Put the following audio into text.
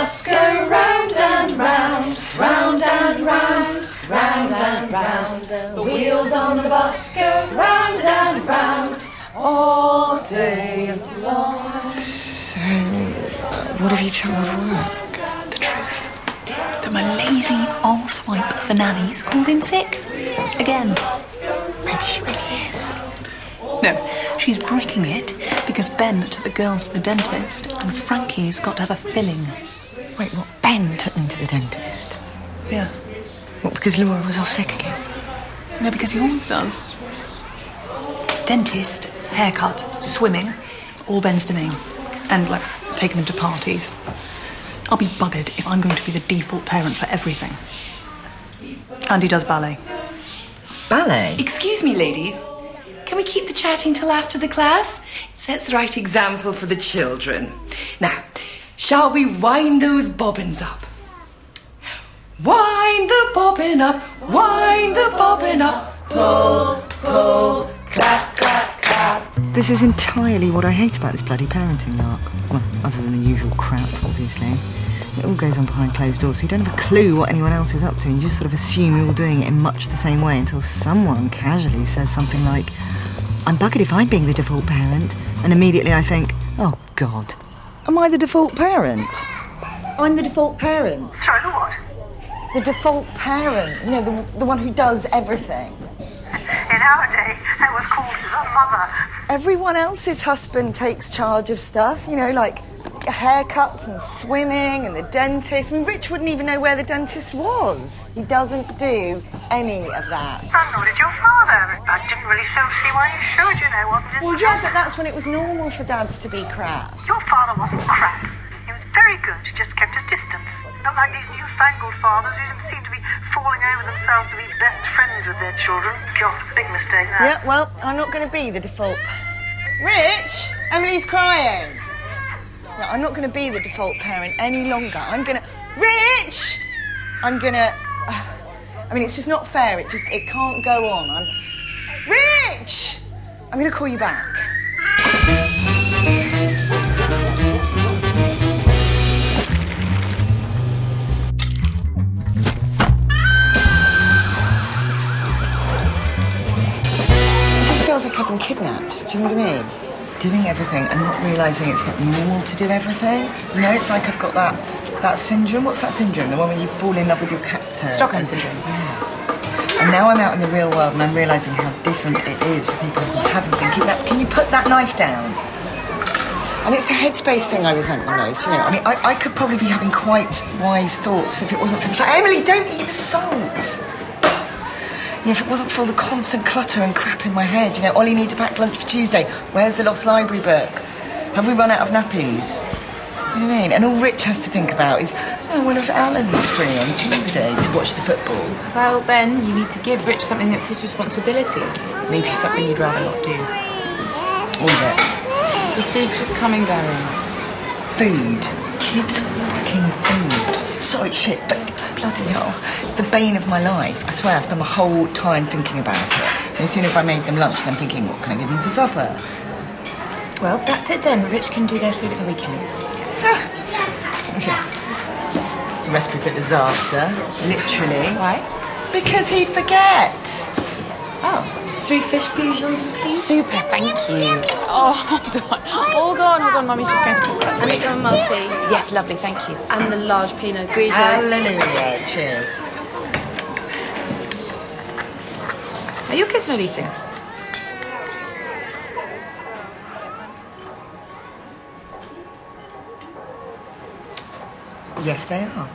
bus go round and round, round and round, round and round. The wheels on the bus go round and round all day long. So, what have you told work? The truth. That my lazy arsewipe of a nanny's called in sick. Again. Maybe she really is. No, she's bricking it because Ben took the girls to the dentist and Frankie's got to have a filling. Wait, what? Ben took them to the dentist? Yeah. What, because Laura was off sick again? No, because he always does. Dentist, haircut, swimming, all Ben's doing. And, like, taking them to parties. I'll be buggered if I'm going to be the default parent for everything. And he does ballet. Ballet? Excuse me, ladies. Can we keep the chatting till after the class? It sets the right example for the children. Now, shall we wind those bobbins up? Wind the bobbin up, wind the bobbin up. Pull, pull, clap, clap, clap. This is entirely what I hate about this bloody parenting lark. Well, other than the usual crap, obviously. It all goes on behind closed doors, so you don't have a clue what anyone else is up to, and you just sort of assume you're all doing it in much the same way until someone casually says something like, I'm buggered if I'm being the default parent, and immediately I think, oh God, am I the default parent? I'm the default parent. Sorry, the what? The default parent, you know, the one who does everything. In our day, that was called the mother. Everyone else's husband takes charge of stuff, you know, like haircuts and swimming and the dentist. I mean, Rich wouldn't even know where the dentist was. He doesn't do any of that. And nor did your father. I didn't really sort of see why you should, you know, wasn't it? Well, yeah, but that's when it was normal for dads to be crap. Your father wasn't crap. He was very good, he just kept his distance. Not like these newfangled fathers who seem to be falling over themselves to be best friends with their children. God, big mistake that. Yeah, well, I'm not going to be the default. Rich! Emily's crying. No, I'm not going to be the default parent any longer. I'm going to... Rich! I'm going to... I mean, it's just not fair. It can't go on. Rich! I'm going to call you back. Feels like I've been kidnapped. Do you know what I mean? Doing everything and not realising it's not normal to do everything. You know, it's like I've got that syndrome. What's that syndrome? The one when you fall in love with your captor. Stockholm syndrome. Yeah. And now I'm out in the real world and I'm realising how different it is for people who haven't been kidnapped. Can you put that knife down? And it's the headspace thing I resent the most, you know. I mean, I could probably be having quite wise thoughts if it wasn't for the fact... Emily, don't eat the salt! You know, if it wasn't for all the constant clutter and crap in my head, you know, Ollie needs a packed lunch for Tuesday. Where's the lost library book? Have we run out of nappies? You know what I mean? And all Rich has to think about is, oh, what if Alan's free on Tuesday to watch the football? Well, Ben, you need to give Rich something that's his responsibility. Maybe something you'd rather not do. All of it. The food's just coming down. Food. Kids fucking food. Sorry, shit, but bloody hell. It's the bane of my life. I swear, I spend my whole time thinking about it. And as soon as I made them lunch, then I'm thinking, what can I give them for supper? Well, that's it then. Rich can do their food at the weekends. It's a recipe for disaster, literally. Why? Because he forgets. Oh. 3 fish goujons, please. Super, thank you. Oh, hold on. Mummy's just going to kiss that. And make them a multi. Yes, lovely, thank you. And the large Pinot Grigio. Hallelujah, cheers. Are your kids not eating? Yes, they are.